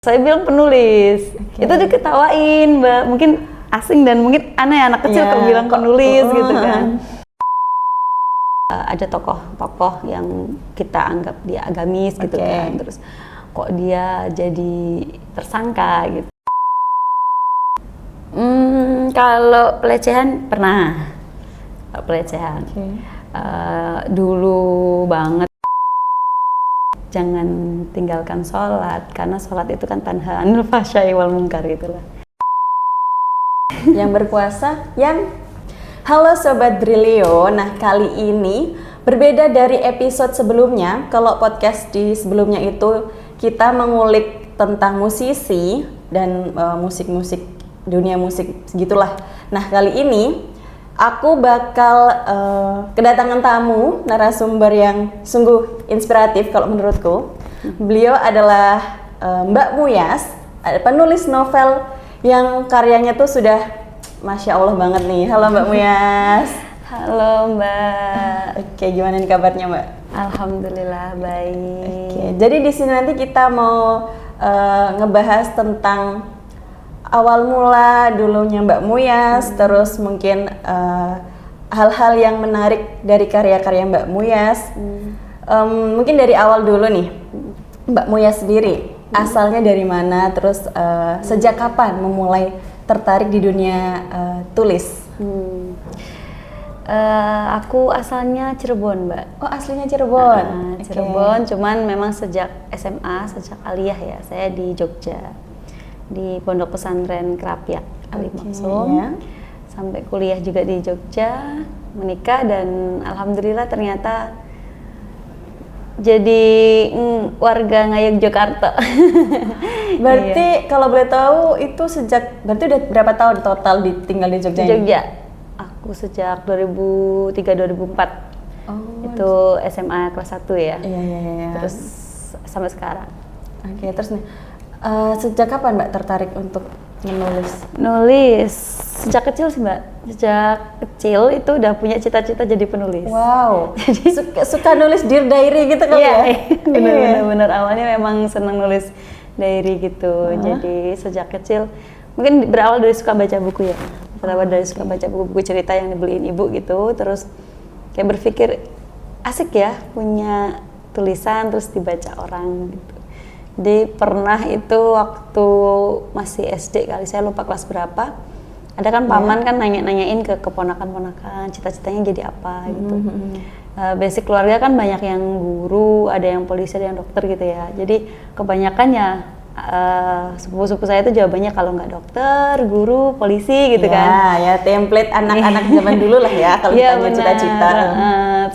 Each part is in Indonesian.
Saya bilang penulis, itu diketawain Mbak, mungkin asing dan mungkin aneh anak kecil kalau bilang penulis gitu kan. Ada tokoh-tokoh yang kita anggap dia agamis gitu kan, terus kok dia jadi tersangka gitu. Kalau pelecehan pernah, pelecehan dulu banget. Jangan tinggalkan sholat, karena sholat itu kan tanha anil fahsya'i wal munkar gitulah. Yang berkuasa, yang halo Sobat Drilio. Nah, kali ini berbeda dari episode sebelumnya. Kalau podcast di sebelumnya itu kita mengulik tentang musisi dan musik-musik, dunia musik segitulah. Nah, kali ini aku bakal kedatangan tamu narasumber yang sungguh inspiratif kalau menurutku. Beliau adalah Mbak Muyas, penulis novel yang karyanya tuh sudah Masya Allah banget nih. Halo Mbak Muyas. Halo Mbak. Oke, gimana nih kabarnya Mbak? Alhamdulillah baik. Oke, jadi di sini nanti kita mau ngebahas tentang awal mula dulunya Mbak Muyas, terus mungkin hal-hal yang menarik dari karya-karya Mbak Muyas. Mungkin dari awal dulu nih, Mbak Muyas sendiri asalnya dari mana, terus sejak kapan memulai tertarik di dunia tulis? Aku asalnya Cirebon Mbak. Oh, aslinya Cirebon. Cirebon, cuman memang sejak SMA, sejak aliyah ya, saya di Jogja. Di Pondok Pesantren Krapyak Alimaksum, sampai kuliah juga di Jogja, menikah dan alhamdulillah ternyata jadi warga Ngayog Jakarta. Berarti kalau boleh tahu itu berarti udah berapa tahun total tinggal di Jogja? Jogja. Aku sejak 2003-2004. Itu SMA kelas 1 ya. Iya. Terus sampai sekarang. Oke, terus nih sejak kapan Mbak tertarik untuk menulis? Nulis sejak kecil sih Mbak. Sejak kecil itu udah punya cita-cita jadi penulis. Wow. suka nulis dear diary gitu kan ya? Bener-bener awalnya memang senang nulis diary gitu. Jadi sejak kecil mungkin berawal dari suka baca buku ya. Berawal dari suka baca buku-buku cerita yang dibeliin ibu gitu. Terus kayak berpikir asik ya punya tulisan terus dibaca orang gitu. Jadi pernah itu waktu masih SD kali, saya lupa kelas berapa, ada kan paman kan nanyain ke keponakan-ponakan cita-citanya jadi apa gitu. Basic keluarga kan banyak yang guru, ada yang polisi, ada yang dokter gitu ya. Jadi kebanyakan ya sepupu-sepupu saya itu jawabannya kalau nggak dokter, guru, polisi gitu kan. Ya template anak-anak zaman dulu lah ya kalau ditanya cita-cita.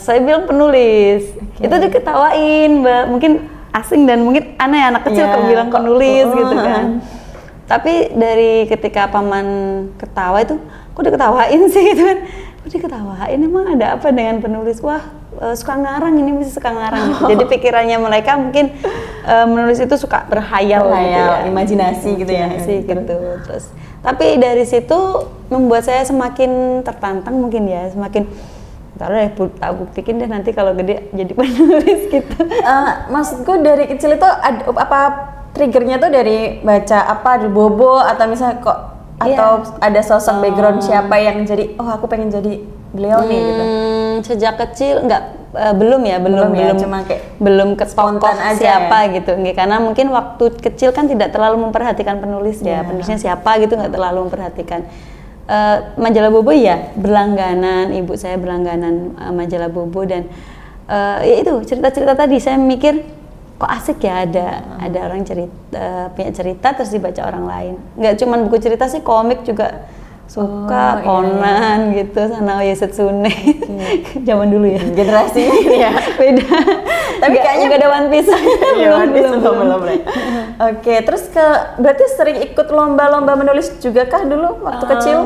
Saya bilang penulis, itu diketawain Mbak, mungkin asing dan mungkin aneh anak kecil kalau bilang penulis gitu kan. Tapi dari ketika paman ketawa itu, kok diketawain sih gitu kan? Kok diketawain, emang ada apa dengan penulis? Wah suka ngarang, ini mesti suka ngarang gitu. Jadi pikirannya mereka mungkin menulis itu suka berhayal gitu ya. Imajinasi gitu ya. Gitu. Terus, tapi dari situ membuat saya semakin tertantang mungkin ya, semakin ntar deh, tak buktikin deh nanti kalau gede jadi penulis gitu. Maksudku dari kecil itu apa triggernya tuh dari baca apa di Bobo atau misalnya atau ada sosok background siapa yang jadi aku pengen jadi beliau nih gitu. Sejak kecil belum cuma kayak belum ke tokoh siapa ya? Gitu. Karena mungkin waktu kecil kan tidak terlalu memperhatikan penulis ya, penulisnya siapa gitu nggak terlalu memperhatikan. Majalah Bobo ya berlangganan, ibu saya berlangganan majalah Bobo dan ya itu cerita-cerita tadi saya mikir kok asik ya ada orang cerita punya cerita terus dibaca orang lain. Nggak cuma buku cerita sih, komik juga suka, Conan gitu, Sanao Yoshitsune. Zaman dulu ya. Generasi ya. Beda. Tapi kayaknya nggak ada One Piece. belum. Oke, terus berarti sering ikut lomba-lomba menulis juga kah dulu waktu kecil?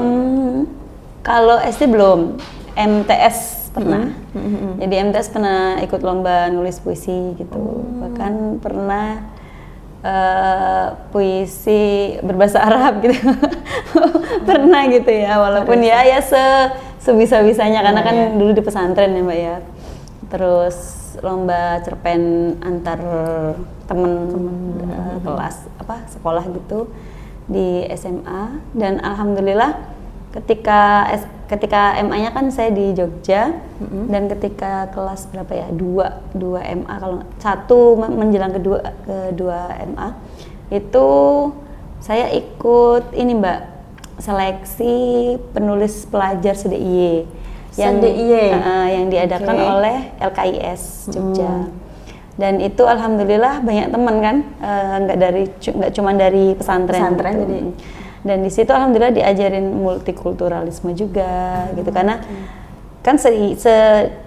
Kalau SD belum, MTS pernah. Jadi MTS pernah ikut lomba nulis puisi gitu. Bahkan pernah puisi berbahasa Arab gitu. Pernah gitu ya, walaupun ya sebisa-bisanya karena kan dulu di pesantren ya Mbak ya. Terus lomba cerpen antar temen kelas sekolah gitu di SMA, dan alhamdulillah ketika MA-nya kan saya di Jogja, dan ketika kelas berapa ya, 2 MA, kalau 1 menjelang kedua MA itu saya ikut ini Mbak, seleksi penulis pelajar SDIY yang diadakan oleh LKIS Jogja. Dan itu alhamdulillah banyak teman kan, nggak cuma dari pesantren gitu. Jadi. Dan di situ alhamdulillah diajarin multikulturalisme juga gitu, karena kan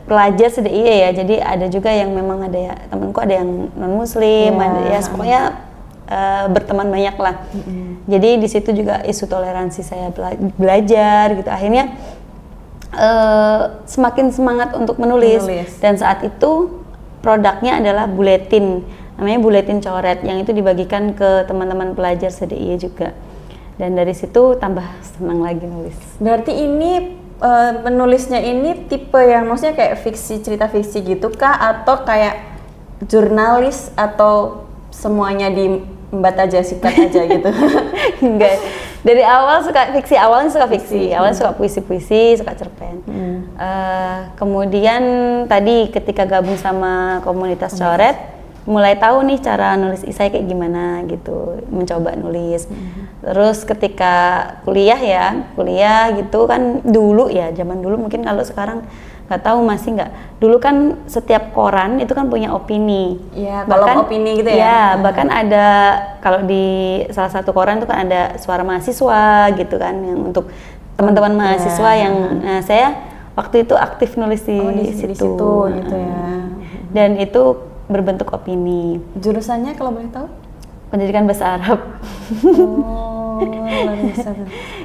pelajar SDIY ya, jadi ada juga yang memang ada ya, temanku ada yang non muslim, ada ya pokoknya berteman banyak lah. Jadi di situ juga isu toleransi saya belajar gitu, akhirnya semakin semangat untuk menulis. Dan saat itu produknya adalah buletin, namanya buletin coret, yang itu dibagikan ke teman-teman pelajar SDIY juga. Dan dari situ tambah senang lagi nulis. Berarti ini penulisnya ini tipe yang maksudnya kayak cerita fiksi gitu kah, atau kayak jurnalis, atau semuanya diembat aja, sikat aja gitu? Enggak. Dari awal suka fiksi, awalnya suka puisi-puisi, suka cerpen. Kemudian tadi ketika gabung sama komunitas coret, mulai tahu nih cara nulis esai kayak gimana gitu, mencoba nulis. Terus ketika kuliah gitu kan, dulu ya, zaman dulu, mungkin kalau sekarang nggak tahu masih nggak. Dulu kan setiap koran itu kan punya opini. Iya, kolom opini gitu ya. Iya, bahkan ada, kalau di salah satu koran itu kan ada suara mahasiswa gitu kan, yang untuk teman-teman mahasiswa yang saya waktu itu aktif nulis di situ gitu ya. Dan itu berbentuk opini. Jurusannya kalau boleh tahu? Pendidikan Bahasa Arab. Oh, luar biasa.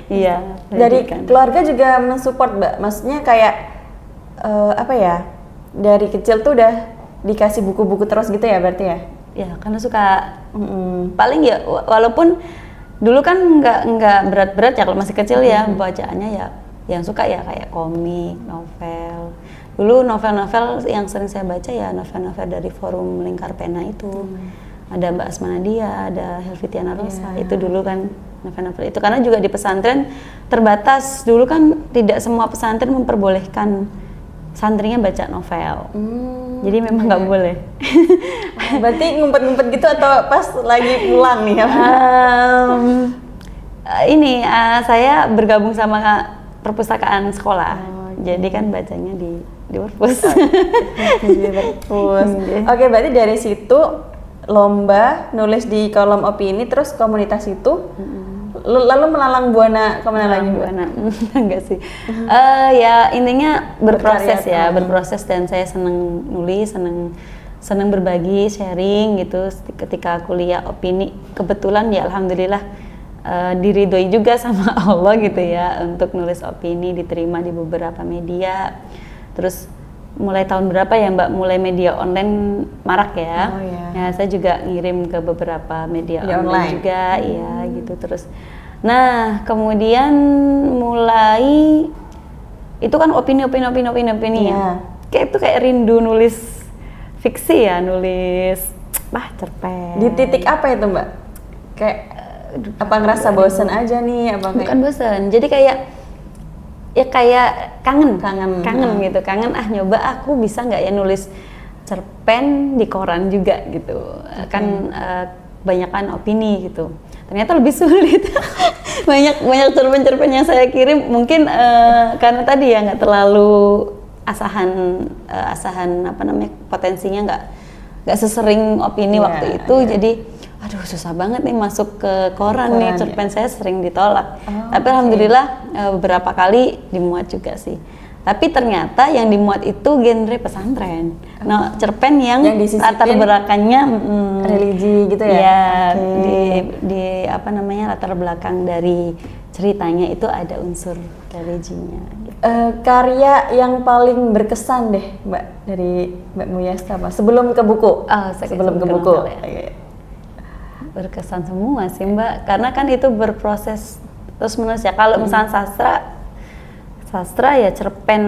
Iya. Dari keluarga juga mensupport Mbak, maksudnya kayak dari kecil tuh udah dikasih buku-buku terus gitu ya berarti ya? Ya, karena suka. Paling ya, walaupun dulu kan nggak berat-berat ya kalau masih kecil ya, bacaannya ya yang suka ya kayak komik, novel. Dulu novel-novel yang sering saya baca ya novel-novel dari forum Lingkar Pena itu. Ada Mbak Asma Nadia, ada Helvitiana Rosa, itu dulu kan novel-novel itu. Karena juga di pesantren terbatas, dulu kan tidak semua pesantren memperbolehkan santrinya baca novel. Jadi memang nggak boleh. Berarti ngumpet-ngumpet gitu atau pas lagi pulang nih? Saya bergabung sama perpustakaan sekolah. Jadi kan bacanya di perpus. Di perpus. Oke, berarti dari situ lomba nulis di kolom opini, terus komunitas itu lalu melalang buana kemana lagi? Enggak sih. Ya intinya berproses dan saya seneng nulis, seneng berbagi, sharing gitu. Ketika kuliah opini, kebetulan ya alhamdulillah diridhoi juga sama Allah gitu ya, untuk nulis opini, diterima di beberapa media. Terus mulai tahun berapa ya Mbak, mulai media online marak ya. Ya saya juga ngirim ke beberapa media online juga, ya gitu. Terus nah kemudian mulai itu kan opini ya. Kayak rindu nulis fiksi ya, nulis cerpen. Di titik apa itu Mbak? Kayak apa ngerasa bosan aja nih? Bukan bosan, jadi kayak kangen gitu, nyoba aku bisa nggak ya nulis cerpen di koran juga gitu. Kan banyakan opini gitu, ternyata lebih sulit. banyak cerpen yang saya kirim mungkin karena tadi ya nggak terlalu asahan potensinya nggak sesering opini waktu itu. Jadi aduh susah banget nih masuk ke koran nih, cerpen saya sering ditolak. Tapi alhamdulillah beberapa kali dimuat juga sih. Tapi ternyata yang dimuat itu genre pesantren. Nah, cerpen yang latar belakangnya religi gitu ya. Ya, di latar belakang dari ceritanya itu ada unsur religinya. Gitu. Karya yang paling berkesan deh Mbak dari Mbak Muyasta sebelum ke buku. Sebelum ke buku. Berkesan semua sih Mbak, karena kan itu berproses terus menerus ya. Kalau misalnya sastra sastra ya cerpen,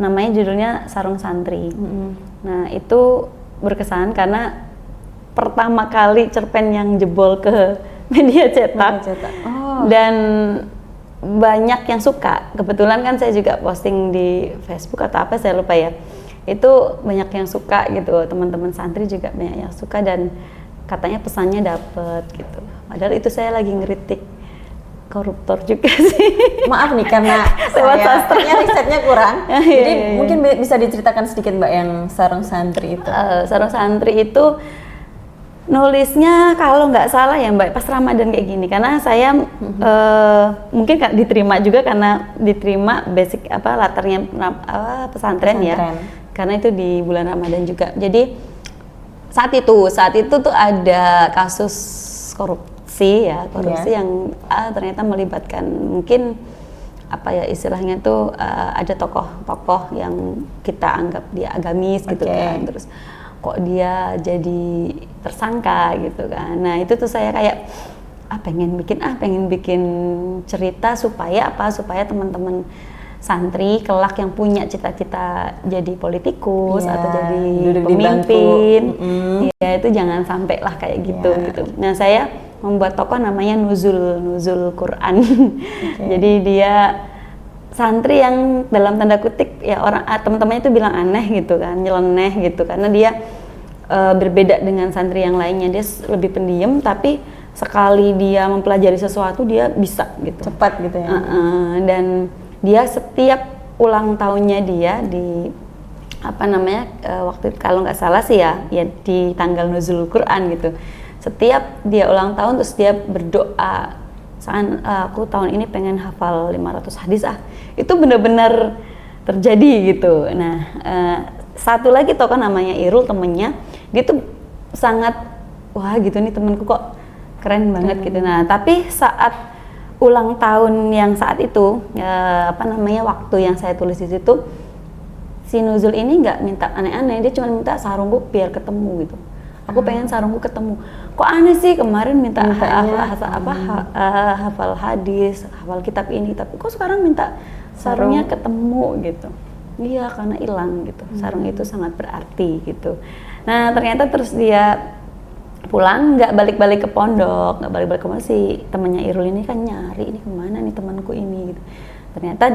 namanya judulnya Sarung Santri. Nah itu berkesan karena pertama kali cerpen yang jebol ke media cetak. Dan banyak yang suka. Kebetulan kan saya juga posting di Facebook atau apa saya lupa ya. Itu banyak yang suka gitu, teman-teman santri juga banyak yang suka dan katanya pesannya dapet gitu. Padahal itu saya lagi ngeritik koruptor juga sih. Maaf nih karena saya risetnya kurang. Jadi mungkin bisa diceritakan sedikit Mbak yang Sarung Santri itu. Sarung Santri itu nulisnya kalau nggak salah ya Mbak pas Ramadan kayak gini, karena saya mungkin diterima juga karena diterima basic latarnya pesantren ya, karena itu di bulan Ramadan juga. Jadi saat itu tuh ada kasus korupsi yang ternyata melibatkan mungkin istilahnya tuh ada tokoh-tokoh yang kita anggap dia agamis gitu kan, terus kok dia jadi tersangka gitu kan. Nah itu tuh saya kayak pengen bikin cerita supaya teman-teman santri kelak yang punya cita-cita jadi politikus atau jadi pemimpin ya itu jangan sampai lah kayak gitu. Nah saya membuat tokoh namanya Nuzul Quran. Jadi dia santri yang dalam tanda kutip ya teman-temannya itu bilang aneh gitu kan, nyeleneh gitu, karena dia berbeda dengan santri yang lainnya. Dia lebih pendiam tapi sekali dia mempelajari sesuatu dia bisa gitu, cepat gitu ya. Dan dia setiap ulang tahunnya dia di waktu kalau nggak salah sih ya di tanggal Nuzul Quran gitu. Setiap dia ulang tahun terus dia berdoa, aku tahun ini pengen hafal 500 hadis itu benar-benar terjadi gitu. Nah satu lagi tokoh namanya Irul, temennya dia tuh sangat wah gitu nih temenku kok keren banget gitu. Nah tapi saat ulang tahun yang saat itu waktu yang saya tulis di situ, si Nuzul ini nggak minta aneh-aneh, dia cuma minta sarungku biar ketemu gitu. Aku pengen sarungku ketemu. Kok aneh sih, kemarin minta hafal hadis, hafal kitab ini, tapi kok sekarang minta sarungnya ketemu gitu. Iya, karena hilang gitu. Sarung itu sangat berarti gitu. Nah, ternyata terus dia pulang, nggak balik-balik ke pondok, nggak balik-balik ke si temannya Irul ini kan nyari, ini kemana nih temanku ini gitu. Ternyata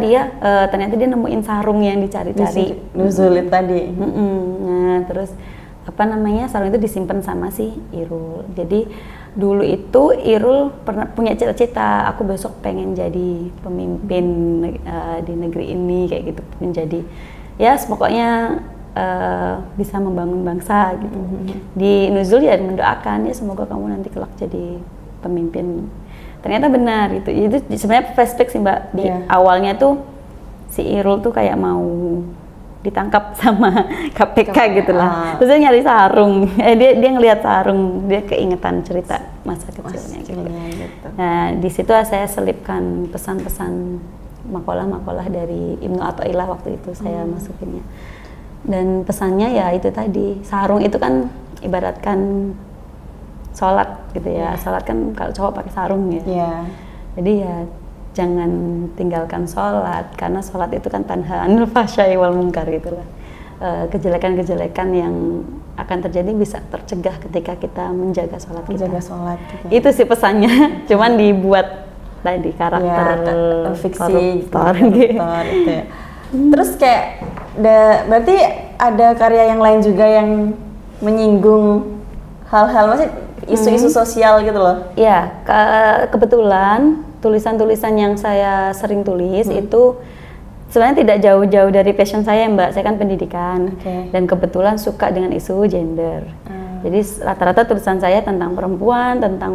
dia nemuin sarung yang dicari-cari. Nuzul tadi. Nah, terus sarung itu disimpan sama si Irul. Jadi dulu itu Irul pernah punya cita-cita, aku besok pengen jadi pemimpin di negeri ini kayak gitu, menjadi ya pokoknya bisa membangun bangsa gitu. Di Nuzul ya mendoakan ya semoga kamu nanti kelak jadi pemimpin. Ternyata benar itu sebenarnya flashback sih Mbak. Di awalnya tuh si Irul tuh kayak mau ditangkap sama KPK gitu lah. Terus dia nyari sarung, dia ngelihat sarung, dia keingetan cerita masa kecilnya gitu. Nah di situ saya selipkan pesan-pesan makalah-makalah dari Ibnu Athaillah waktu itu saya masukinnya. Dan pesannya ya itu tadi, sarung itu kan ibaratkan sholat gitu ya. Sholat kan kalau cowok pakai sarung ya. Jadi ya jangan tinggalkan sholat, karena sholat itu kan tanha anil fahsya'i wal munkar gitu lah. Kejelekan-kejelekan yang akan terjadi bisa tercegah ketika kita menjaga sholat kita. Itu sih pesannya, cuman dibuat tadi karakter fiksi koruptor gitu ya. Terus kayak berarti ada karya yang lain juga yang menyinggung hal-hal masih isu-isu sosial gitu loh. Iya, kebetulan tulisan-tulisan yang saya sering tulis itu sebenarnya tidak jauh-jauh dari passion saya Mbak. Saya kan pendidikan dan kebetulan suka dengan isu gender. Jadi rata-rata tulisan saya tentang perempuan, tentang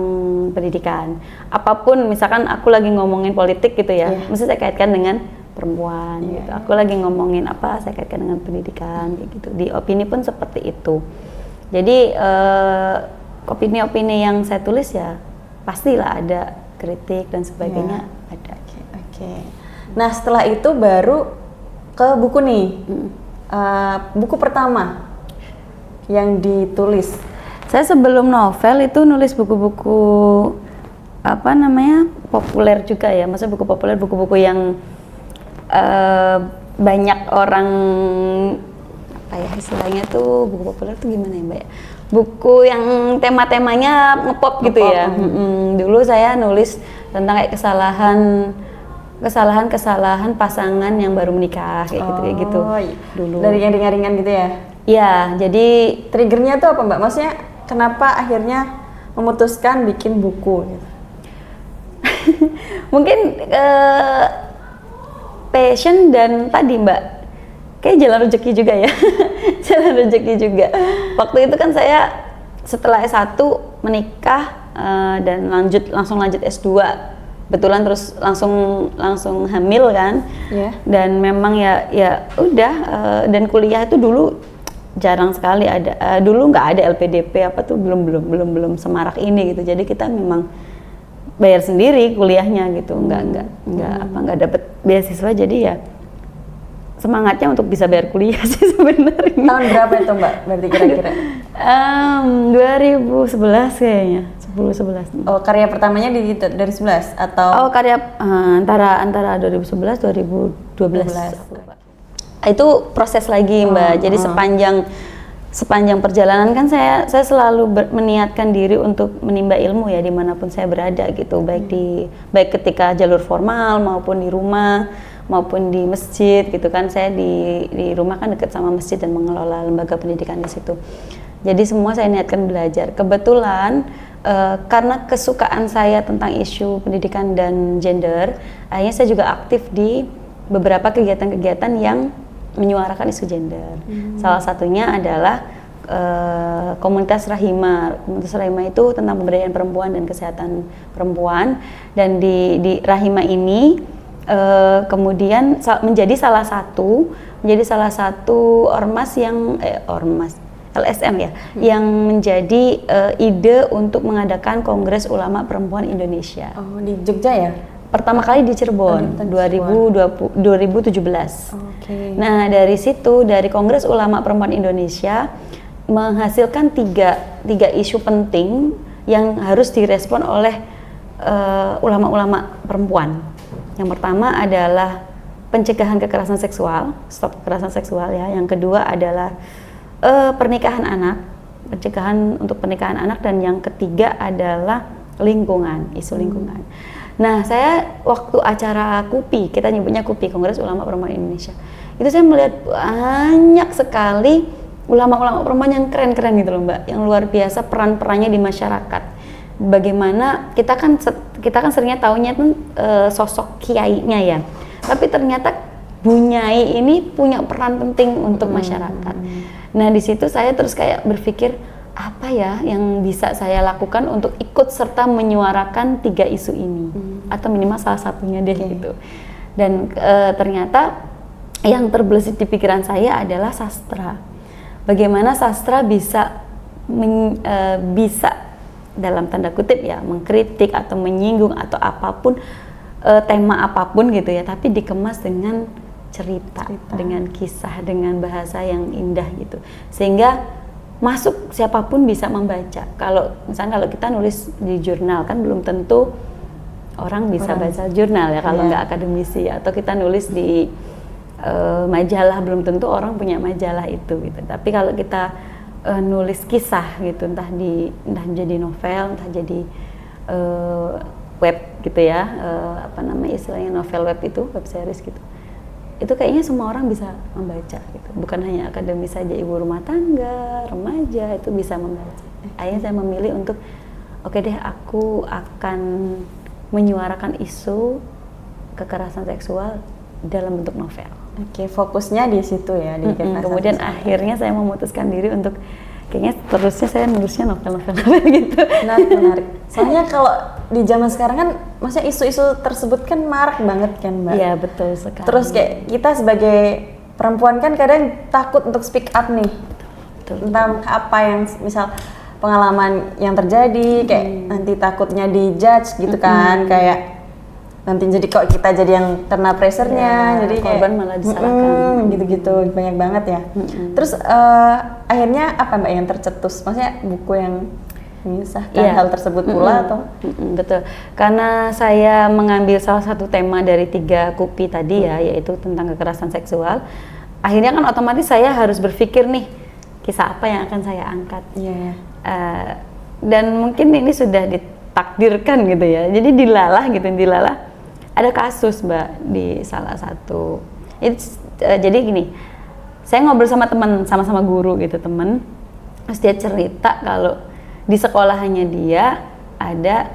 pendidikan. Apapun, misalkan aku lagi ngomongin politik gitu ya, mesti saya kaitkan dengan perempuan gitu. Aku lagi ngomongin apa, saya kaitkan dengan pendidikan kayak gitu. Di opini pun seperti itu. Jadi opini-opini yang saya tulis ya pastilah ada kritik dan sebagainya ada. Nah setelah itu baru ke buku nih, buku pertama yang ditulis. Saya sebelum novel itu nulis buku-buku populer juga ya, maksudnya buku populer, buku-buku yang banyak orang apa ya istilahnya tuh buku populer tuh gimana ya Mbak ya? Buku yang tema-temanya ngepop gitu ya. Dulu saya nulis tentang kayak kesalahan pasangan yang baru menikah kayak gitu. Dulu. Dari yang ringan-ringan gitu ya? Ya, jadi triggernya tuh apa Mbak? Maksudnya kenapa akhirnya memutuskan bikin buku? Gitu? Mungkin passion dan tadi Mbak, kayak jalan rezeki juga ya. Jalan rezeki juga. Waktu itu kan saya setelah S1 menikah dan langsung lanjut S2. Betulan terus langsung hamil kan. Yeah. Dan memang ya udah dan kuliah itu dulu jarang sekali ada. Dulu nggak ada LPDP apa tuh belum semarak ini gitu. Jadi kita memang bayar sendiri kuliahnya gitu, nggak dapet beasiswa, jadi ya semangatnya untuk bisa bayar kuliah sih sebenarnya. Tahun berapa itu Mbak? Berarti kira-kira? 2011 kayaknya, 10-11. Oh, karya pertamanya dari 11 atau? Oh, karya antara 2011 2012. Itu proses lagi Mbak. Jadi sepanjang perjalanan kan saya selalu meniatkan diri untuk menimba ilmu ya dimanapun saya berada gitu, baik ketika jalur formal maupun di rumah maupun di masjid gitu kan. Saya di rumah kan dekat sama masjid dan mengelola lembaga pendidikan di situ. Jadi semua saya niatkan belajar. Kebetulan karena kesukaan saya tentang isu pendidikan dan gender, akhirnya saya juga aktif di beberapa kegiatan-kegiatan yang menyuarakan isu gender. Salah satunya adalah komunitas Rahima. Komunitas Rahima itu tentang pemberdayaan perempuan dan kesehatan perempuan. Dan di Rahima ini kemudian menjadi salah satu ormas yang LSM ya, yang menjadi ide untuk mengadakan Kongres Ulama Perempuan Indonesia. Oh, di Jogja ya? Pertama kali di Cirebon, 2017. Okay. Nah, dari situ, dari Kongres Ulama Perempuan Indonesia menghasilkan tiga isu penting yang harus direspon oleh ulama-ulama perempuan. Yang pertama adalah pencegahan kekerasan seksual, stop kekerasan seksual ya. Yang kedua adalah pernikahan anak, pencegahan untuk pernikahan anak, dan yang ketiga adalah lingkungan, isu lingkungan. Nah, saya waktu acara KUPI, kita nyebutnya KUPI, Kongres Ulama Perempuan Indonesia, itu saya melihat banyak sekali ulama-ulama perempuan yang keren-keren gitu loh Mbak, yang luar biasa peran-perannya di masyarakat. Bagaimana kita kan seringnya taunya tuh sosok kiainya ya, tapi ternyata Bunyai ini punya peran penting untuk masyarakat. Nah, di situ saya terus kayak berpikir, apa ya yang bisa saya lakukan untuk ikut serta menyuarakan tiga isu ini, atau minimal salah satunya deh gitu. Dan ternyata yang terbesit di pikiran saya adalah sastra. Bagaimana sastra bisa dalam tanda kutip ya mengkritik atau menyinggung atau apapun, tema apapun gitu ya, tapi dikemas dengan cerita, dengan kisah, dengan bahasa yang indah gitu, sehingga masuk siapapun bisa membaca. Kalau misalnya kita nulis di jurnal kan belum tentu orang bisa baca jurnal ya kalau nggak akademisi, atau kita nulis di majalah belum tentu orang punya majalah itu gitu. Tapi kalau kita nulis kisah gitu, entah jadi novel, entah jadi web gitu ya, apa namanya istilahnya, novel web itu, web series gitu. Itu kayaknya semua orang bisa membaca gitu. Bukan hanya akademis saja, ibu rumah tangga, remaja itu bisa membaca. Akhirnya saya memilih untuk oke deh, aku akan menyuarakan isu kekerasan seksual dalam bentuk novel. Oke, fokusnya di situ ya, di kekerasan. Kemudian akhirnya saya memutuskan diri untuk kayaknya terusnya saya nulisnya novel-novel gitu. Menarik. Soalnya kalau di zaman sekarang kan, maksudnya isu-isu tersebut kan marak banget kan Mbak? Iya, betul sekali. Terus kayak kita sebagai perempuan kan kadang takut untuk speak up nih. Betul. Tentang apa yang misal pengalaman yang terjadi, kayak nanti takutnya dijudge gitu kan, kayak nanti jadi kok kita jadi yang kena pressure-nya, jadi korban malah disalahkan. Gitu-gitu, banyak banget ya. Terus akhirnya apa Mbak yang tercetus? Maksudnya buku yang mengisahkan hal tersebut pula atau? Betul. Karena saya mengambil salah satu tema dari 3 kupi tadi ya, yaitu tentang kekerasan seksual. Akhirnya kan otomatis saya harus berpikir nih, kisah apa yang akan saya angkat. Iya. Dan mungkin ini sudah ditakdirkan gitu ya. Jadi dilalah ada kasus Mbak di salah satu. Jadi gini, saya ngobrol sama teman, sama-sama guru gitu teman. Terus dia cerita kalau di sekolahannya dia ada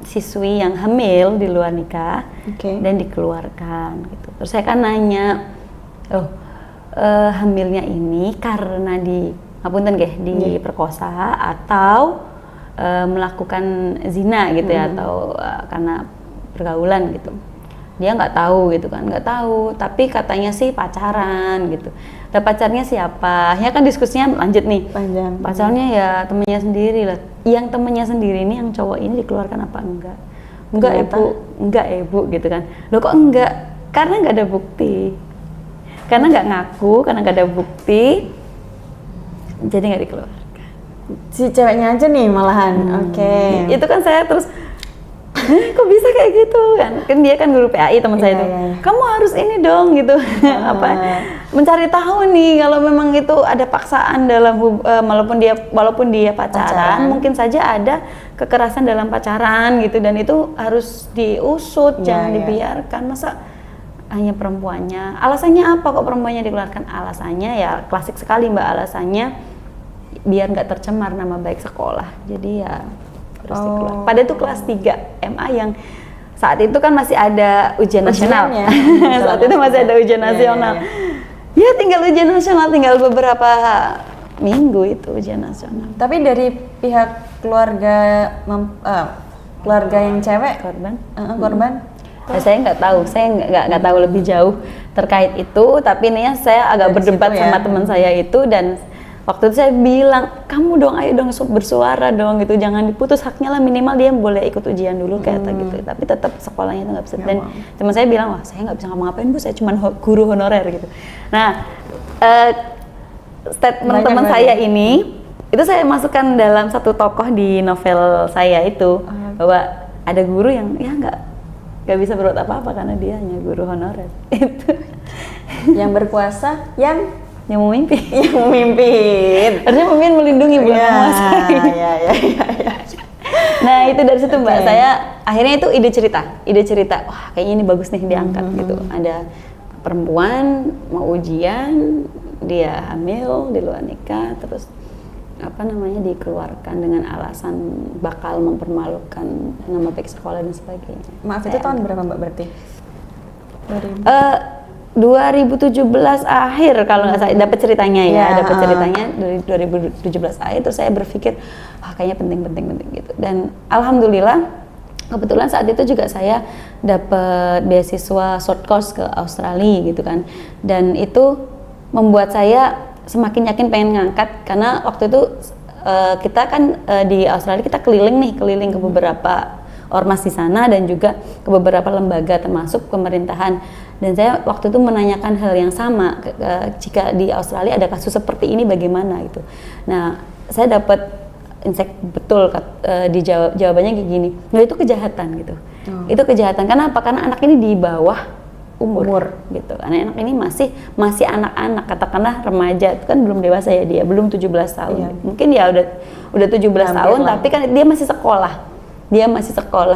siswi yang hamil di luar nikah dan dikeluarkan gitu. Terus saya kan nanya, hamilnya ini karena diperkosa atau melakukan zina gitu ya, atau karena pergaulan gitu. Dia nggak tahu gitu kan, nggak tahu. Tapi katanya sih pacaran gitu. Dan pacarnya siapa? Ya kan diskusinya lanjut nih. Panjang. Pacarnya ya temennya sendiri lah. Yang temennya sendiri ini, yang cowok ini dikeluarkan apa enggak? Enggak ibu gitu kan. Loh kok enggak? Karena nggak ada bukti. Karena nggak ngaku, karena nggak ada bukti, jadi nggak dikeluarkan. Si ceweknya aja nih malahan. Itu kan saya terus, kok bisa kayak gitu kan dia kan guru PAI teman saya itu. Kamu harus ini dong gitu. Mencari tahu nih kalau memang itu ada paksaan dalam walaupun dia pacaran, mungkin saja ada kekerasan dalam pacaran gitu, dan itu harus diusut, jangan dibiarkan. Masa hanya perempuannya, alasannya apa kok perempuannya dikeluarkan? Alasannya ya klasik sekali Mbak, alasannya biar nggak tercemar nama baik sekolah, jadi ya terus dikeluarkan. Padahal itu kelas 3 MA yang saat itu kan masih ada ujian nasional. Saat itu masih ada ujian nasional. Ya tinggal ujian nasional, tinggal beberapa minggu itu ujian nasional. Tapi dari pihak keluarga yang cewek korban? Ya, saya nggak tahu, saya nggak tahu lebih jauh terkait itu. Tapi ini saya agak berdebat sama teman saya itu, dan waktu itu saya bilang, kamu dong, ayo dong bersuara dong gitu, jangan diputus haknya lah, minimal dia boleh ikut ujian dulu kayak gitu. Tapi tetap sekolahnya itu nggak bisa. Dan teman saya bilang, wah saya nggak bisa ngapa-ngapain Bu, saya cuma guru honorer gitu. Nah, statement teman saya ini, itu saya masukkan dalam satu tokoh di novel saya itu, bahwa ada guru yang ya nggak bisa berbuat apa-apa karena dia hanya guru honorer. Itu yang berkuasa, yang memimpin. Yang memimpin. Harusnya pemimpin melindungi, bukan menguasai. Ya. Nah itu dari situ Mbak, saya akhirnya itu ide cerita, wah kayaknya ini bagus nih diangkat gitu. Ada perempuan mau ujian, dia hamil di luar nikah, terus dikeluarkan dengan alasan bakal mempermalukan nama baik sekolah dan sebagainya. Maaf, itu tahun berapa Mbak berarti? 2017 akhir kalau nggak salah, dapat ceritanya dapat ceritanya dari 2017 akhir. Terus saya berpikir, kayaknya penting gitu. Dan alhamdulillah kebetulan saat itu juga saya dapat beasiswa short course ke Australia gitu kan. Dan itu membuat saya semakin yakin pengen ngangkat, karena waktu itu kita kan di Australia kita keliling ke beberapa ormas di sana dan juga ke beberapa lembaga termasuk pemerintahan. Dan saya waktu itu menanyakan hal yang sama, jika di Australia ada kasus seperti ini bagaimana gitu. Nah, saya dapat insight betul jawabannya kayak gini. Nah, itu kejahatan gitu. Itu kejahatan. Kenapa? Karena anak ini di bawah umur gitu. Anak-anak ini masih anak-anak, katakanlah remaja, itu kan belum dewasa ya, dia belum 17 tahun. Iya. Mungkin ya udah 17 tahun lah. Tapi kan dia masih sekolah.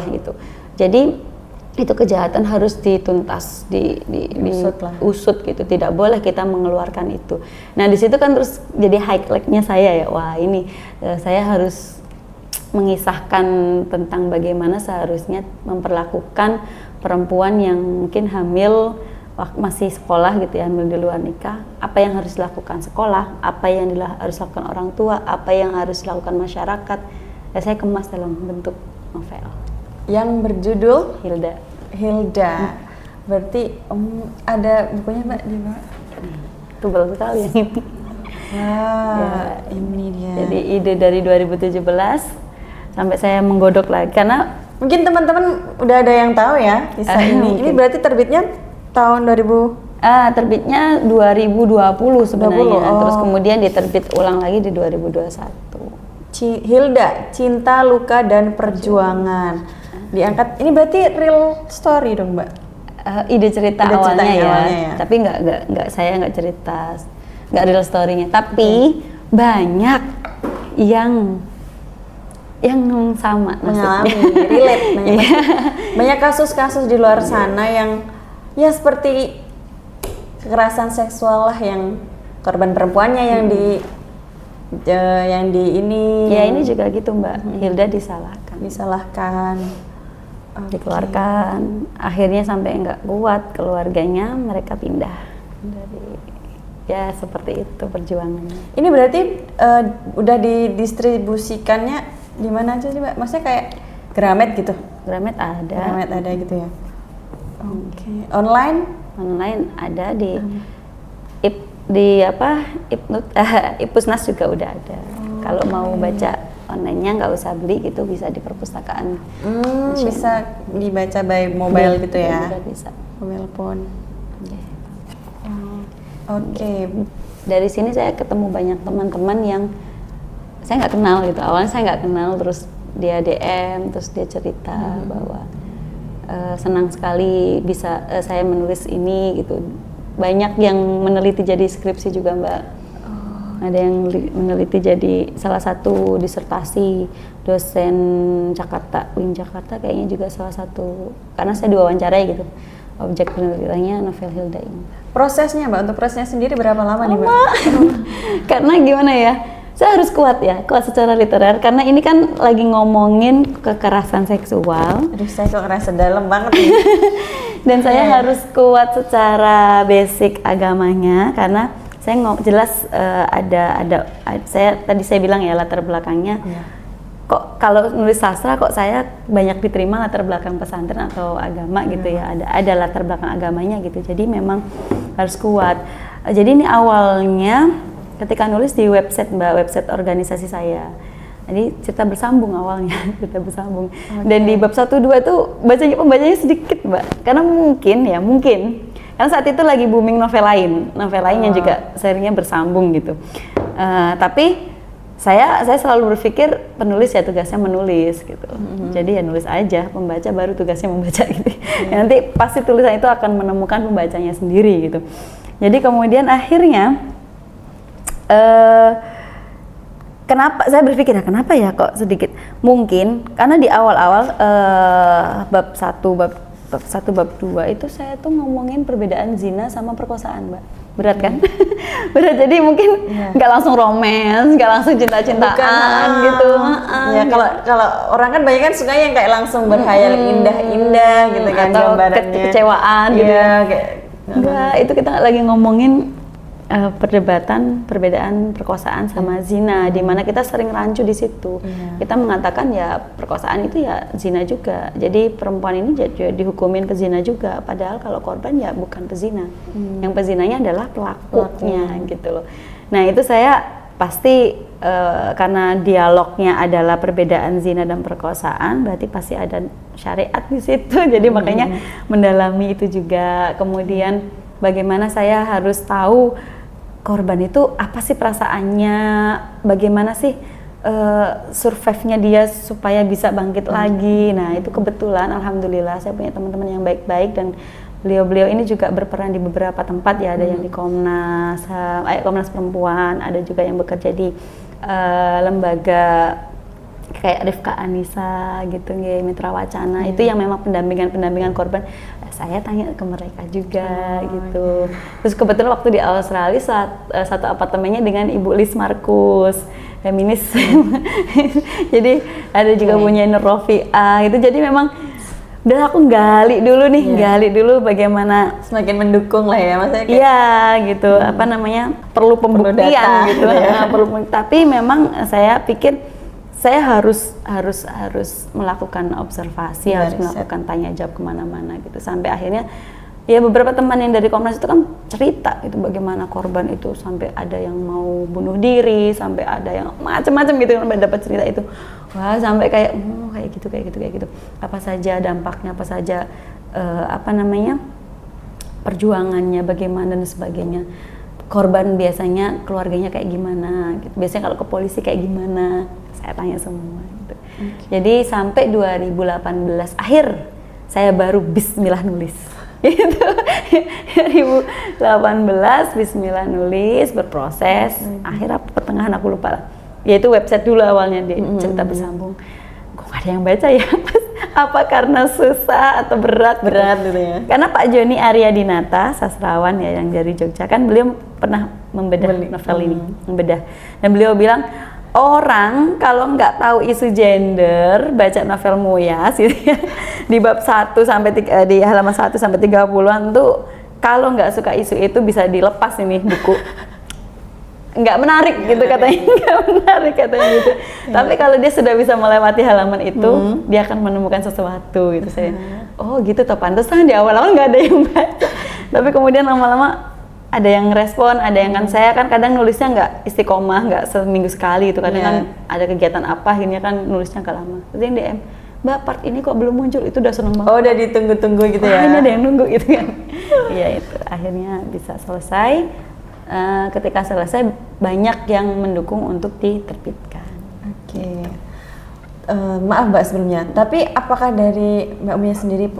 Gitu. Jadi itu kejahatan harus dituntas, diusut gitu. Tidak boleh kita mengeluarkan itu. Nah, di situ kan terus jadi highlight-nya saya ya. Wah, ini saya harus mengisahkan tentang bagaimana seharusnya memperlakukan perempuan yang mungkin hamil masih sekolah gitu ya, hamil di luar nikah. Apa yang harus dilakukan sekolah, apa yang harus dilakukan orang tua, apa yang harus dilakukan masyarakat. Saya kemas dalam bentuk novel yang berjudul Hilda. Berarti ada bukunya Mbak di bawah? Tebal sekali yang ini. Ini dia. Jadi ide dari 2017 sampai saya menggodok lagi, karena mungkin teman-teman udah ada yang tahu ya kisah ini. Ini berarti terbitnya tahun 2000? Terbitnya 2020 sebenarnya. Terus kemudian diterbit ulang lagi di 2021. Hilda, Cinta, Luka, dan Perjuangan. Diangkat, ini berarti real story dong, Mbak? Ide cerita Ide awalnya, ceritanya ya. awalnya ya. Tapi saya nggak cerita, nggak real story-nya. Tapi banyak yang sama Mengalami, nasibnya. relate. Banyak kasus-kasus di luar sana yang ya seperti kekerasan seksual lah, yang korban perempuannya yang ini. Ya ini juga gitu Mbak, Hilda disalahkan. Dikeluarkan, akhirnya sampai nggak kuat keluarganya, mereka pindah dari, ya seperti itu perjuangannya. Ini berarti udah didistribusikannya di mana aja sih, Mbak? Maksudnya kayak Gramet gitu? Gramet ada. Gramet ada gitu ya? Oke. Online ada di Ipusnas juga udah ada. Kalau mau baca online-nya nggak usah beli gitu, bisa di perpustakaan. Bisa dibaca by mobile gitu ya? Bisa. Mobile phone. Oke. Dari sini saya ketemu banyak teman-teman yang saya nggak kenal gitu. Awalnya saya nggak kenal, terus dia DM, terus dia cerita bahwa senang sekali bisa saya menulis ini gitu. Banyak yang meneliti jadi skripsi juga Mbak. Ada yang meneliti jadi salah satu disertasi, dosen UIN Jakarta kayaknya juga salah satu, karena saya diwawancarai gitu. Objek penelitiannya novel Hilda ini. Prosesnya Mbak, untuk prosesnya sendiri berapa lama nih Mbak? Karena gimana ya, saya harus kuat secara literer, karena ini kan lagi ngomongin kekerasan seksual. Aduh, saya kok ngerasa dalam banget nih. Dan saya harus kuat secara basic agamanya, karena saya jelas saya bilang ya latar belakangnya. Kok kalau nulis sastra kok saya banyak diterima latar belakang pesantren atau agama gitu ya, ada latar belakang agamanya gitu, jadi memang harus kuat. Jadi ini awalnya ketika nulis di website Mbak, website organisasi saya. Jadi cerita bersambung awalnya, cerita bersambung. Dan di bab 1-2 itu pembacanya sedikit Mbak, karena mungkin karena saat itu lagi booming novel lain yang juga serinya bersambung gitu. Tapi saya selalu berpikir penulis ya tugasnya menulis gitu. Jadi ya nulis aja, pembaca baru tugasnya membaca gitu. Nanti pasti tulisan itu akan menemukan pembacanya sendiri gitu. Jadi kemudian akhirnya kenapa saya berpikir kenapa ya kok sedikit? Mungkin karena di awal-awal bab 1 bab 2 itu saya tuh ngomongin perbedaan zina sama perkosaan Mbak. Berat kan? Berat, jadi mungkin nggak langsung romance, nggak langsung cinta-cintaan gitu. Ya kalau orang kan banyak kan suka yang kayak langsung berhayal indah-indah gitu kan, atau gambarannya. kekecewaan gitu. Kayak Enggak, itu kita lagi ngomongin perdebatan perbedaan perkosaan sama zina, di mana kita sering rancu di situ. Kita mengatakan ya perkosaan itu ya zina juga, jadi perempuan ini dihukumin pezina juga, padahal kalau korban ya bukan pezina, yang pezinanya adalah pelakunya gitu loh. Nah itu saya pasti karena dialognya adalah perbedaan zina dan perkosaan, berarti pasti ada syariat di situ. Jadi makanya mendalami itu juga. Kemudian bagaimana saya harus tahu korban itu apa sih perasaannya, bagaimana sih survive-nya dia supaya bisa bangkit lagi. Nah itu kebetulan alhamdulillah saya punya teman-teman yang baik-baik, dan beliau-beliau ini juga berperan di beberapa tempat ya, ada yang di Komnas Perempuan, ada juga yang bekerja di lembaga kayak Rifka Anissa gitu, Mitra Wacana, itu yang memang pendampingan korban. Saya tanya ke mereka juga gitu. Terus kebetulan waktu di Australia satu apartemennya dengan Ibu Liz Markus, feminis. Jadi ada juga punya Nur Rofi'ah gitu. Jadi memang udah aku gali dulu bagaimana semakin mendukung lah ya maksudnya. Iya gitu, perlu pembuktian data, gitu. Tapi memang saya pikir saya harus melakukan observasi, harus melakukan tanya jawab kemana-mana gitu, sampai akhirnya ya beberapa teman yang dari Komnas itu kan cerita itu bagaimana korban itu sampai ada yang mau bunuh diri, sampai ada yang macam-macam gitu kan, dapat cerita itu. Wah, sampai kayak gitu. Apa saja dampaknya, apa saja perjuangannya bagaimana dan sebagainya. Korban biasanya keluarganya kayak gimana gitu. Biasanya kalau ke polisi kayak gimana. saya tanya semua gitu. Jadi sampai 2018 akhir saya baru bismillah nulis gitu. 2018 bismillah nulis, berproses, akhir apa pertengahan aku lupa lah. Yaitu website dulu awalnya di Cerita Bersambung. Kok gak ada yang baca ya? Apa karena susah atau berat gitu ya? Karena Pak Joni Aryadinata, sastrawan ya yang dari Jogja, kan beliau pernah membedah novel ini, membedah. Dan beliau bilang, orang kalau nggak tahu isu gender, baca novel Moyas gitu ya, di bab 1 sampai di halaman 1 sampai 30-an tuh, kalau nggak suka isu itu bisa dilepas ini buku. Nggak menarik gitu katanya, nggak menarik katanya gitu. Tapi kalau dia sudah bisa melewati halaman itu, dia akan menemukan sesuatu gitu. Saya, oh gitu toh, pantesan di awal-awal nggak ada yang baca. Tapi kemudian lama-lama ada yang respon, ada yang kan saya kan kadang nulisnya nggak istiqomah, nggak seminggu sekali itu. Kadang kan ada kegiatan apa, akhirnya kan nulisnya agak lama. Terus yang DM, Mbak part ini kok belum muncul, itu udah seneng banget. Oh udah ditunggu-tunggu gitu ya? Ini ada yang nunggu gitu kan. Iya itu, akhirnya bisa selesai. Ketika selesai banyak yang mendukung untuk diterbitkan. Oke. Maaf Mbak sebelumnya, tapi apakah dari Mbak Mia sendiri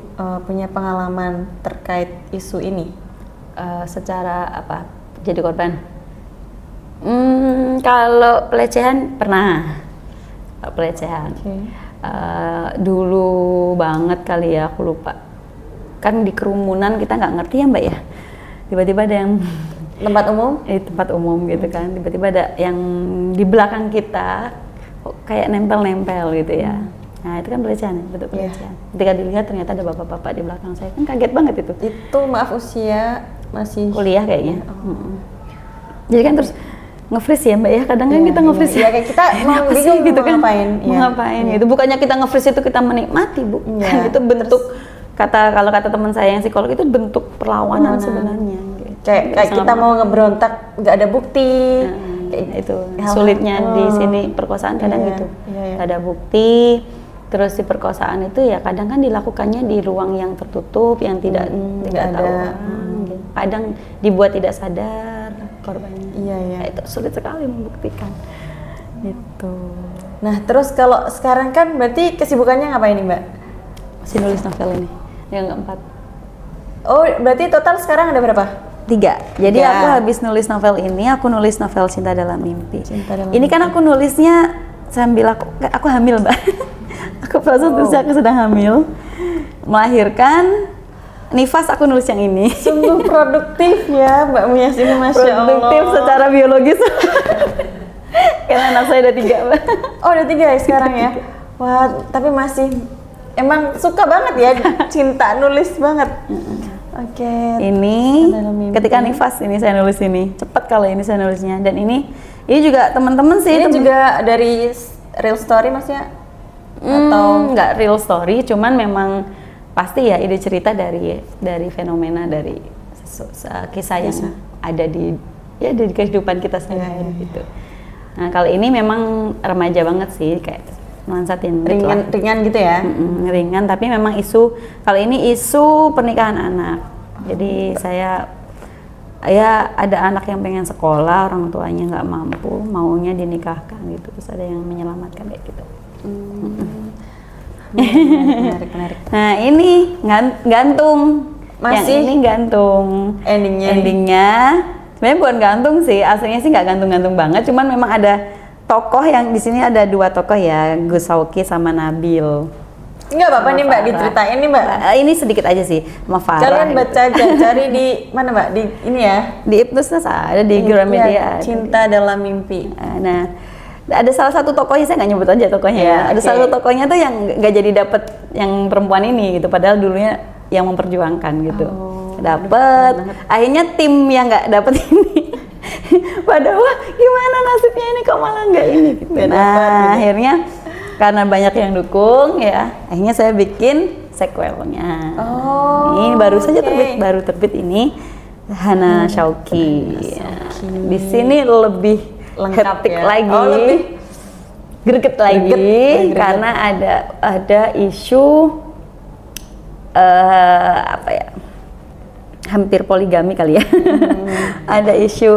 punya pengalaman terkait isu ini? Secara apa? Jadi korban? Kalau pelecehan pernah. Pelecehan. Okay. Dulu banget kali ya, aku lupa. Kan di kerumunan kita nggak ngerti ya Mbak ya. Tiba-tiba ada yang Tempat umum? Tempat umum gitu kan, tiba-tiba ada yang di belakang kita kok kayak nempel-nempel gitu ya. Nah itu kan pelecehan, bentuk pelecehan. Ketika dilihat ternyata ada bapak-bapak di belakang saya, kan kaget banget itu. Itu maaf usia masih kuliah kayaknya. Jadi kan terus nge-freeze ya Mbak ya, kadang kan kita nge-freeze ya. Kayak kita mau bingung gitu kan, ngapain. Mau ngapain gitu. Bukannya kita nge-freeze itu kita menikmati Bu, kan itu bentuk kalau kata teman saya yang psikolog itu bentuk perlawanan sebenarnya. Gitu. Kayak kita mau ngeberontak nggak ada bukti. Kayak itu sulitnya di sini perkosaan kadang gitu. Nggak ada bukti. Terus di perkosaan itu ya kadang kan dilakukannya di ruang yang tertutup, yang tidak tahu orang. Gitu. Kadang dibuat tidak sadar korbannya. Iya. Itu sulit sekali membuktikan. Gitu. Nah terus kalau sekarang kan berarti kesibukannya ngapain nih Mbak? Masih nulis novel ini, yang keempat. Oh berarti total sekarang ada berapa? 3. Jadi aku habis nulis novel ini, aku nulis novel Cinta Dalam Mimpi. Ini kan Mimpi. aku nulisnya sambil aku hamil Mbak. Aku aku sedang hamil, melahirkan. Nifas aku nulis yang ini. Sungguh produktif ya Mbak Mia ini, Masya Allah. Produktif secara biologis. Karena anak saya ada 3 Mbak. Oh udah 3 ya sekarang ya? Wah tapi masih emang suka banget ya, cinta nulis banget. Oke. Ini ketika Nifas ini saya nulis ini, cepat kalau ini saya nulisnya. Dan ini juga teman-teman sih. Ini juga dari real story maksudnya? Atau nggak real story, cuman memang pasti ya ide cerita dari fenomena, dari kisah yang ada di kehidupan kita sehari-hari gitu. Nah kalau ini memang remaja banget sih, kayak Melansatin ringan gitu ya? Ringan, tapi memang kalau ini isu pernikahan anak. Jadi saya ada anak yang pengen sekolah, orang tuanya nggak mampu, maunya dinikahkan gitu, terus ada yang menyelamatkan kayak gitu. Menarik. Nah ini gantung, masih yang ini gantung. Endingnya sebenarnya bukan gantung sih, aslinya sih nggak gantung-gantung banget, cuman memang ada tokoh yang di sini, ada 2 tokoh ya, Gus Sauki sama Nabil. Enggak apa-apa nih Mbak, diceritain nih Mbak. Ini sedikit aja sih, sama Farah. Kalian baca aja, cari di mana Mbak? Di ini ya? Di Ibnusnas ada, di Gramedia. Cinta Dalam Mimpi. Nah, ada salah satu tokohnya, saya nggak nyebut aja tokohnya ya. Ada salah satu tokohnya tuh yang nggak jadi dapet yang perempuan ini gitu, padahal dulunya yang memperjuangkan gitu. Dapet, akhirnya tim yang nggak dapet ini. Padahal gimana nasibnya ini kok malah nggak ini gitu. Nah akhirnya karena banyak yang dukung ya, akhirnya saya bikin sequelnya. Ini baru saja terbit ini Hana Shauki. Di sini lebih lengkap hektik ya? lagi, lebih greget lagi karena ada isu apa ya? Hampir poligami kali ya. Ada isu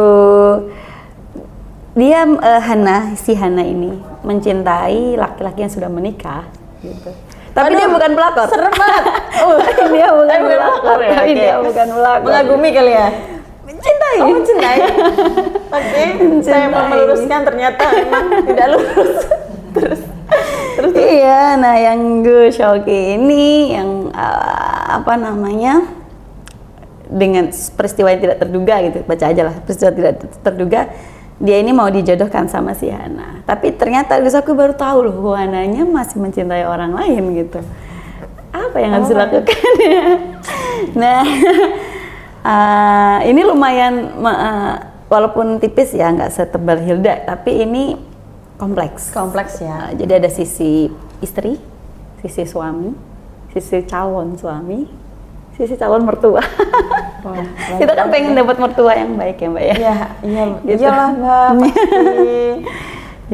dia Hana ini mencintai laki-laki yang sudah menikah gitu. Tapi Aduh, dia bukan pelakor. Serem banget. Dia bukan pelakor. ya. Tapi Oke. dia bukan pelakor. Mengagumi kali ya. Mencintai. Oh, mencintai. Oke, saya mau Mencintai. meluruskan ternyata memang tidak lurus. Terus Iya, nah yang gue Shoki ini yang apa namanya dengan peristiwa yang tidak terduga gitu, baca aja lah, peristiwa tidak terduga, dia ini mau dijodohkan sama si Hana. Tapi ternyata terus aku baru tahu loh bahwa Hananya masih mencintai orang lain gitu. Apa yang harus dilakukan ya? Nah, ini lumayan walaupun tipis ya, nggak setebal Hilda, tapi ini kompleks ya. jadi ada sisi istri, sisi suami, sisi calon suami, sisi calon mertua. Wah, Kita kan pengen dapat mertua yang baik ya Mbak ya. Iya, iya, Gitu. iyalah Mbak, pasti.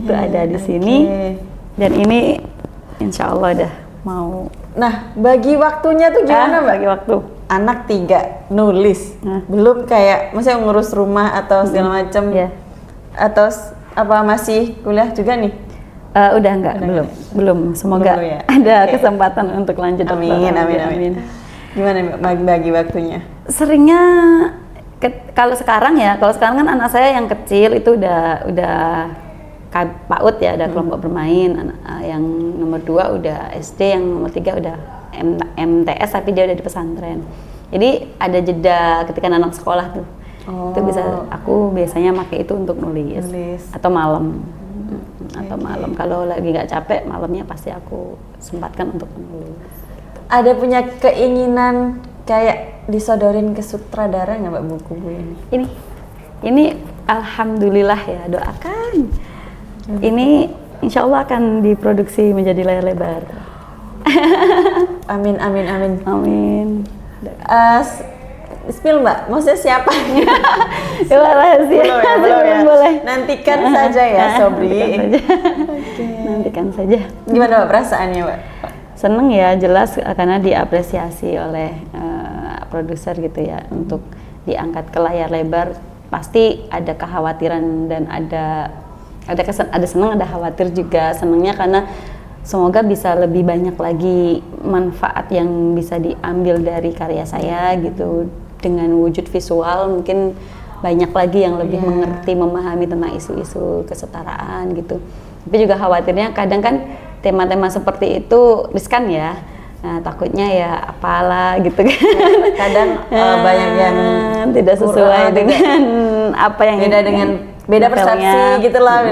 Itu ada di sini dan ini insya Allah udah mau. Nah, bagi waktunya tuh gimana Mbak? Bagi waktu. Anak 3 nulis, Nah. belum kayak maksudnya ngurus rumah atau segala macam, Iya. atau apa masih kuliah juga nih? Udah enggak, belum. Semoga Belum ya? ada Oke. kesempatan untuk lanjut doktoral. Amin. Gimana Mbak bagi waktunya? Seringnya kalau sekarang kan anak saya yang kecil itu udah PAUD ya, ada kelompok bermain. Yang nomor 2 udah SD, yang nomor 3 udah MTS tapi dia udah di pesantren. Jadi ada jeda ketika anak sekolah tuh. Itu aku biasanya pakai itu untuk nulis. Atau malam. Atau malam kalau lagi nggak capek, malamnya pasti aku sempatkan untuk menulis. Ada punya keinginan kayak disodorin ke sutradara nggak Mbak buku ini? Ini alhamdulillah ya, doakan. Ini insya Allah akan diproduksi menjadi layar lebar. Amin. Amin. Spill Mbak, maksudnya siapa? Ya rahasia. Belum ya. Boleh. Nantikan saja ya Sobri. Nantikan saja. Gimana Mbak perasaannya Mbak? Seneng ya, jelas karena diapresiasi oleh produser gitu ya untuk diangkat ke layar lebar. Pasti ada kekhawatiran dan ada senang, ada khawatir juga. Senangnya karena semoga bisa lebih banyak lagi manfaat yang bisa diambil dari karya saya gitu. Dengan wujud visual mungkin banyak lagi yang lebih mengerti, memahami tentang isu-isu kesetaraan gitu. Tapi juga khawatirnya kadang kan tema-tema seperti itu riskan ya. Nah, takutnya ya apalah gitu kan. Kadang banyak yang tidak sesuai dengan apa yang beda persepsi gitulah,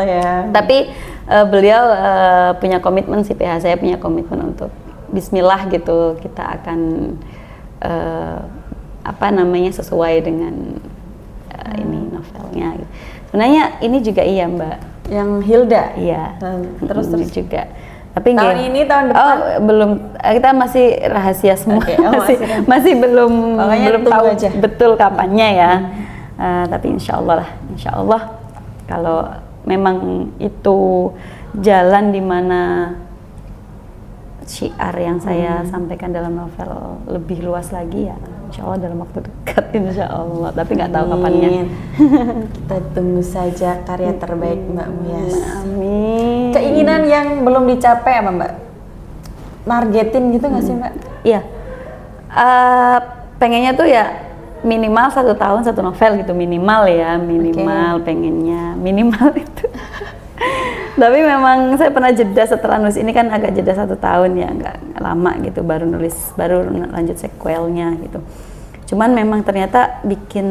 ya. Tapi beliau punya komitmen, si PH saya punya komitmen untuk bismillah gitu, kita akan sesuai dengan ini novelnya. Sebenarnya ini juga iya Mbak. Yang Hilda? Iya. Terus juga. Tapi tahun ini, tahun depan? Oh, belum. Kita masih rahasia semua. Okay. masih belum tahu aja betul kapannya ya. Tapi insya Allah kalau memang itu jalan di mana syiar yang saya sampaikan dalam novel lebih luas lagi ya, insya Allah dalam waktu dekat, insya Allah. Tapi nggak tahu kapannya. Kita tunggu saja karya terbaik Mbak Muyas. Amin. Keinginan yang belum dicapai apa Mbak? Nargetin gitu nggak sih Mbak? Iya. Pengennya tuh ya minimal 1 tahun 1 novel gitu, minimal pengennya minimal itu. Tapi memang saya pernah jeda setelah nulis ini kan, agak jeda 1 tahun ya, nggak lama gitu, baru lanjut sequelnya gitu. Cuman memang ternyata bikin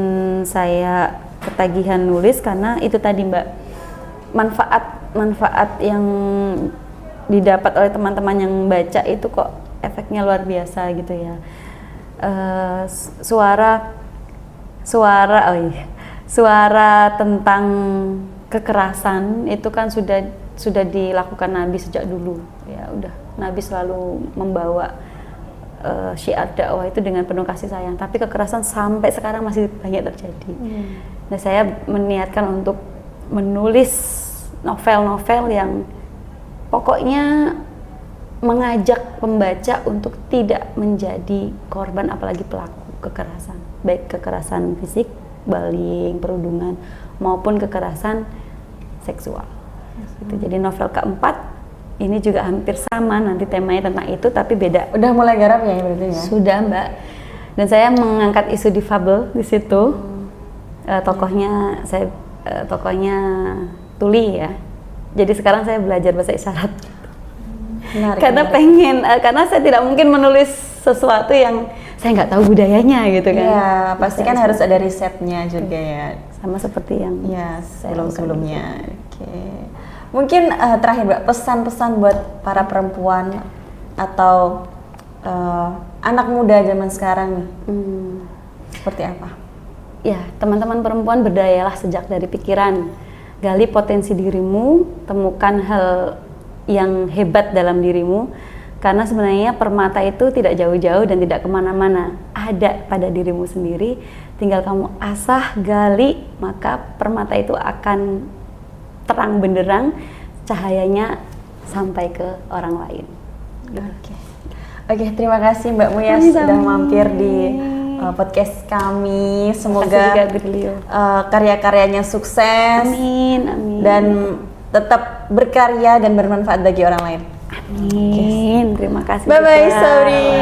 saya ketagihan nulis karena itu tadi Mbak, manfaat yang didapat oleh teman-teman yang baca itu kok efeknya luar biasa gitu ya. Suara tentang kekerasan itu kan sudah dilakukan Nabi sejak dulu ya, udah Nabi selalu membawa syiar dakwah itu dengan penuh kasih sayang, tapi kekerasan sampai sekarang masih banyak terjadi. Nah, saya meniatkan untuk menulis novel-novel yang pokoknya mengajak pembaca untuk tidak menjadi korban, apalagi pelaku kekerasan, baik kekerasan fisik, bullying, perundungan, maupun kekerasan seksual. Gitu. Jadi novel keempat ini juga hampir sama, nanti temanya tentang itu tapi beda. Udah mulai garap ya berarti ya? Sudah Mbak. Dan saya mengangkat isu difabel di situ. Tokohnya tuli ya. Jadi sekarang saya belajar bahasa isyarat. Menarik, Karena karena saya tidak mungkin menulis sesuatu yang saya nggak tahu budayanya gitu kan. Iya, pasti kan harus ada risetnya juga ya. Sama seperti yang Ya, saya sebelum-sebelumnya. Oke. Mungkin terakhir Mbak, pesan-pesan buat para perempuan atau anak muda zaman sekarang nih. Seperti apa? Ya, teman-teman perempuan berdayalah sejak dari pikiran. Gali potensi dirimu, temukan hal yang hebat dalam dirimu. Karena sebenarnya permata itu tidak jauh-jauh dan tidak kemana-mana. Ada pada dirimu sendiri, tinggal kamu asah, gali, maka permata itu akan terang benderang, cahayanya sampai ke orang lain. Oke, terima kasih Mbak Muya sudah mampir di podcast kami. Semoga karya-karyanya sukses. Amin, amin. Dan tetap berkarya dan bermanfaat bagi orang lain. Amin. Terima kasih. Bye-bye, Sabri.